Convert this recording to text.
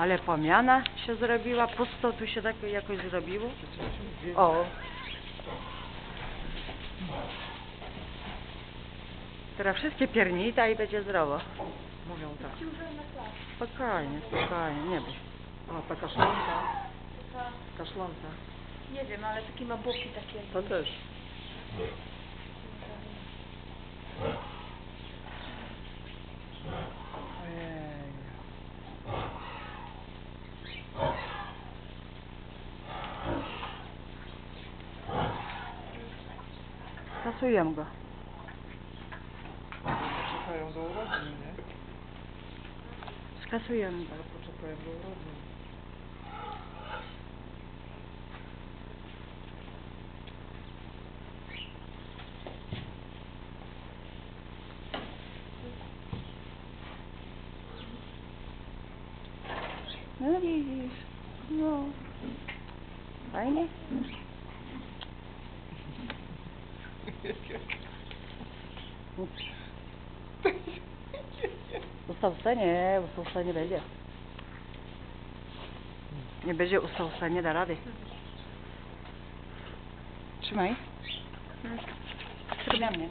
Ale pomiana się zrobiła, pusto tu się tak jakoś zrobiło. O. Teraz wszystkie piernita i będzie zdrowo. Mówią tak. Spokojnie, spokojnie, nie bój. A ta kaszlanka. Taka, Kaszlanka. nie wiem, ale takie ma boki takie. To też. Ojej. Kasujemy go. Poczekają do urodzin, nie? Skasujemy go. Ale poczekają do urodzin. No widzisz. No. Fajnie. Ustawca nie, ustawca nie będzie. Nie będzie ustawca, nie da rady. Trzymaj. Trzymaj mnie.